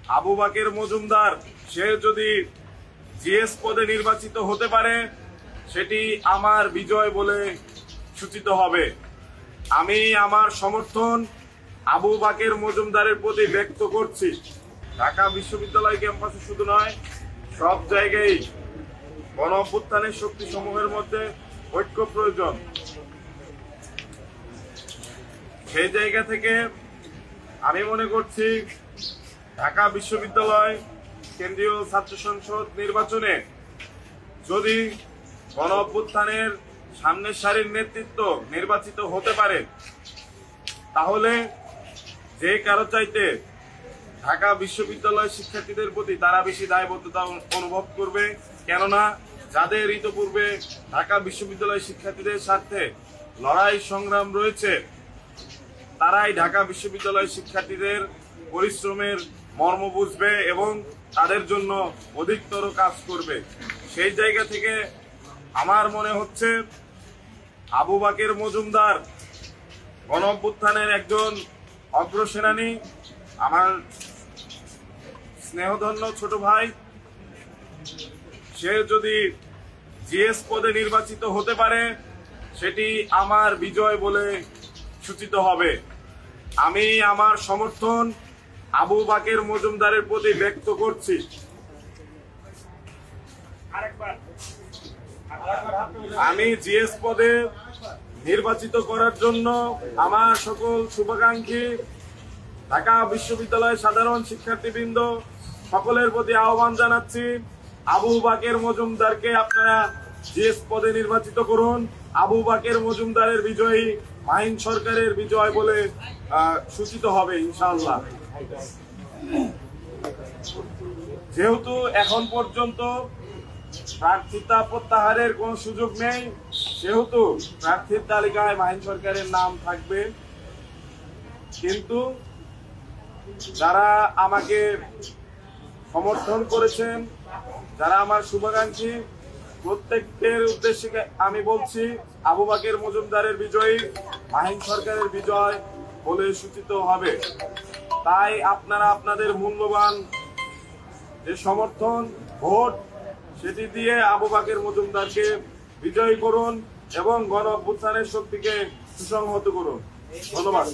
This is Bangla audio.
আবু বাকের মজুমদার সে যদি জিএস পদে নির্বাচিত হতে পারে সেটি আমার বিজয় বলে সূচিত হবে। আমি আমার সমর্থন আবু বাকের মজুমদারের প্রতি ব্যক্ত করছি। ঢাকা বিশ্ববিদ্যালয় ক্যাম্পাসে শুধু নয়, সব জায়গায় গণ অভ্যুত্থানের শক্তি সমূহের মধ্যে ঐক্য প্রয়োজন। সেই জায়গা থেকে আমি মনে করছি ঢাকা বিশ্ববিদ্যালয় কেন্দ্রীয় ছাত্র সংসদ নির্বাচনে যদি গণ অভ্যুত্থানের সামনের সারির নেতৃত্ব নির্বাচিত হতে পারে তাহলে যে কারো চাইতে ঢাকা বিশ্ববিদ্যালয় শিক্ষার্থীদের প্রতি তারা বেশি দায়বদ্ধতা অনুভব করবে। কেননা যাদের ইতপূর্বে ঢাকা বিশ্ববিদ্যালয় শিক্ষার্থীদের স্বার্থে লড়াই সংগ্রাম রয়েছে তারাই ঢাকা বিশ্ববিদ্যালয় শিক্ষার্থীদের পরিশ্রমের মর্ম বুঝবে এবং তাদের জন্য অধিকতর কাজ করবে। সেই জায়গা থেকে আমার মনে হচ্ছে আবু বাকের মজুমদার গণ অভ্যুত্থানের একজন অগ্রসেনানী, আমার স্নেহধন্য ছোট ভাই। সে যদি জিএস পদে নির্বাচিত হতে পারে সেটি আমার বিজয় বলে সূচিত হবে। আমি আমার সমর্থন আবু বাকের মজুমদারের প্রতি ব্যক্ত করছি। আমি জিএস পদে নির্বাচিত করার জন্য আমার সকল শুভাকাঙ্ক্ষী ঢাকা বিশ্ববিদ্যালয়ের সাধারণ শিক্ষার্থীবৃন্দ সকলের প্রতি আহ্বান জানাচ্ছি, আবু বাকের মজুমদারকে আপনারা জিএস পদে নির্বাচিত করুন। আবু বাকের মজুমদারের বিজয়ী মাহিন সরকারের বিজয় বলে সূচিত হবে ইনশাআল্লাহ। যেহেতু এখন পর্যন্ত প্রার্থিতা প্রত্যাহারের কোন সুযোগ নেই সেহেতু প্রার্থীর তালিকায় মাহিন সরকারের নাম থাকবে, কিন্তু যারা আমাকে সমর্থন করেছেন, যারা আমার শুভাকাঙ্ক্ষী, প্রত্যেকের উদ্দেশ্যে আমি বলছি আবু বাকের মজুমদারের বিজয়ী মাহিন সরকারের বিজয় বলে সূচিত হবে। তাই আপনারা আপনাদের মূল্যবান যে সমর্থন ভোট সেটি দিয়ে আবু বাকের মজুমদারকে বিজয়ী করুন এবং গণ অভ্যুত্থানের শক্তিকে সুসংহত করুন। ধন্যবাদ।